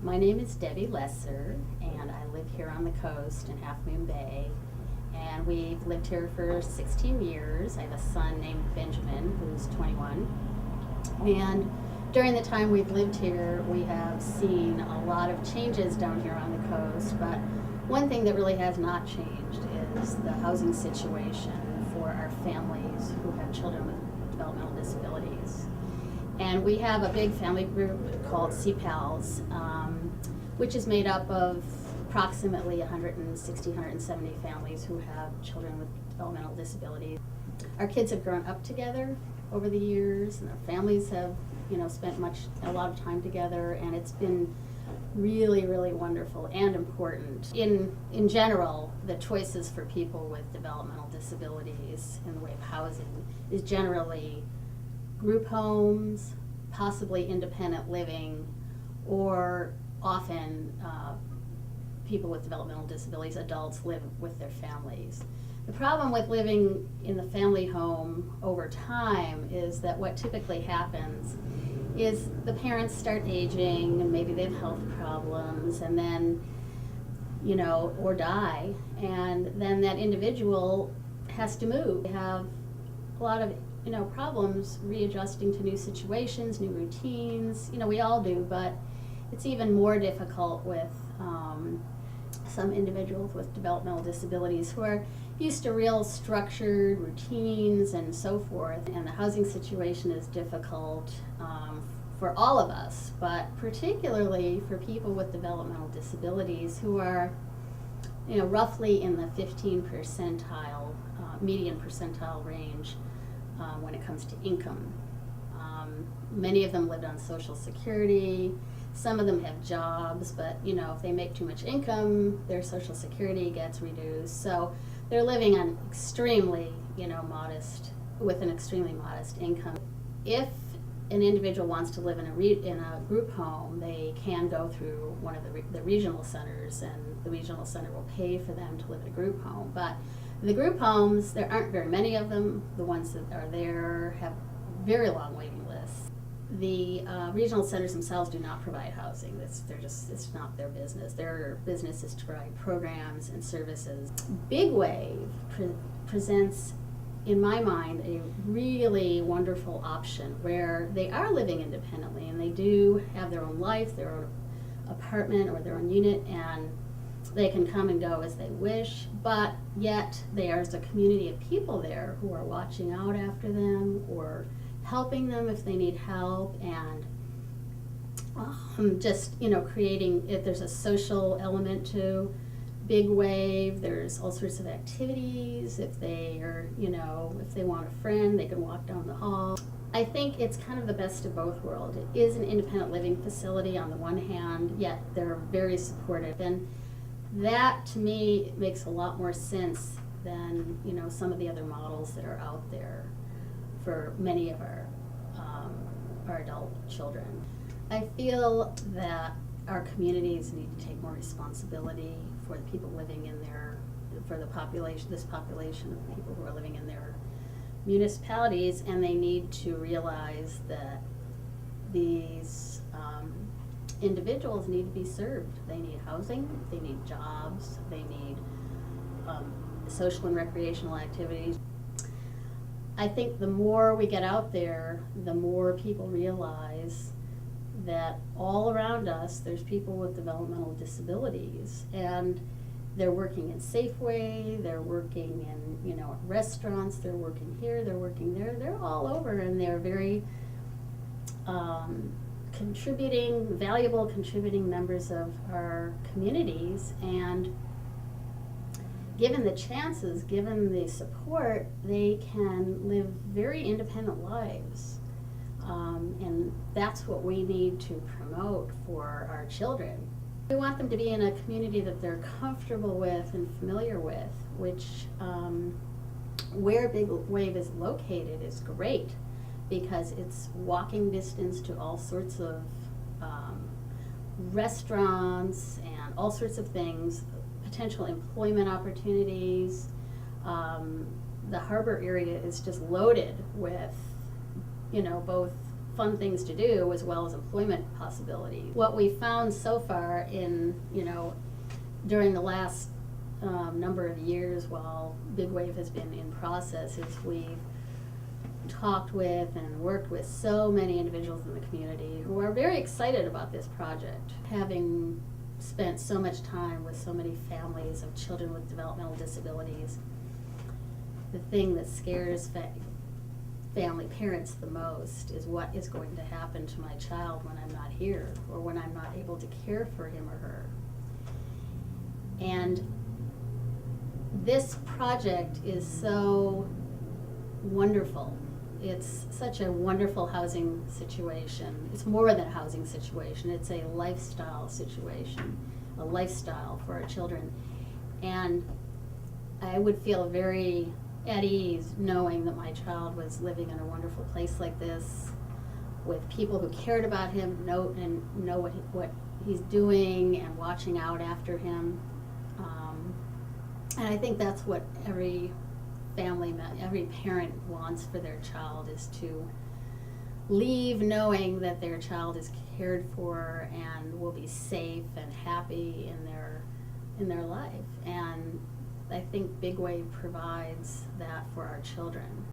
My name is Debbie Lesser, and I live here on the coast in Half Moon Bay. And we've lived here for 16 years. I have a son named Benjamin, who's 21. And during the time we've lived here, we have seen a lot of changes down here on the coast. But one thing that really has not changed is the housing situation for our families who have children with developmental disabilities. And we have a big family group called CPALS, which is made up of approximately 160, 170 families who have children with developmental disabilities. Our kids have grown up together over the years, and our families have, spent a lot of time together, and it's been really, really wonderful and important. In general, the choices for people with developmental disabilities in the way of housing is generally group homes, possibly independent living, or often people with developmental disabilities, adults, live with their families. The problem with living in the family home over time is that what typically happens is the parents start aging, and maybe they have health problems, and then, or die, and then that individual has to move. They have a lot of problems readjusting to new situations, new routines. We all do, but it's even more difficult with some individuals with developmental disabilities who are used to real structured routines and so forth. And the housing situation is difficult for all of us, but particularly for people with developmental disabilities who are, roughly in the 15 percentile, median percentile range. When it comes to income. Many of them lived on Social Security. Some of them have jobs, but if they make too much income, their Social Security gets reduced. So they're living on extremely, with an extremely modest income. If an individual wants to live in a group home, they can go through one of the regional centers, and the regional center will pay for them to live in a group home. But the group homes, there aren't very many of them. The ones that are there have very long waiting lists. The regional centers themselves do not provide housing. It's not their business. Their business is to provide programs and services. Big Wave presents, in my mind, a really wonderful option where they are living independently and they do have their own life, their own apartment or their own unit, and they can come and go as they wish, but yet there's a community of people there who are watching out after them or helping them if they need help, and just creating it. There's a social element to Big Wave. There's all sorts of activities. If they are, if they want a friend, they can walk down the hall. I think it's kind of the best of both worlds. It is an independent living facility on the one hand, yet they're very supportive. And that, to me, makes a lot more sense than some of the other models that are out there for many of our adult children. I feel that our communities need to take more responsibility for the people living in this population of people who are living in their municipalities, and they need to realize that these individuals need to be served. They need housing, they need jobs, they need social and recreational activities. I think the more we get out there, the more people realize that all around us there's people with developmental disabilities, and they're working in Safeway, they're working in restaurants, they're working here, they're working there, they're all over, and they're very valuable contributing members of our communities. And given the chances, given the support, they can live very independent lives. And that's what we need to promote for our children. We want them to be in a community that they're comfortable with and familiar with, which where Big Wave is located is great, because it's walking distance to all sorts of restaurants and all sorts of things, potential employment opportunities. The harbor area is just loaded with, both fun things to do as well as employment possibilities. What we found so far in, during the last number of years while Big Wave has been in process is we've talked with and worked with so many individuals in the community who are very excited about this project. Having spent so much time with so many families of children with developmental disabilities, the thing that scares family parents the most is what is going to happen to my child when I'm not here or when I'm not able to care for him or her. And this project is so wonderful. It's such a wonderful housing situation. It's more than a housing situation. It's a lifestyle situation, a lifestyle for our children. And I would feel very at ease knowing that my child was living in a wonderful place like this with people who cared about him, know what he's doing and watching out after him. And I think that's what every parent wants for their child, is to leave knowing that their child is cared for and will be safe and happy in their life. And I think Big Wave provides that for our children.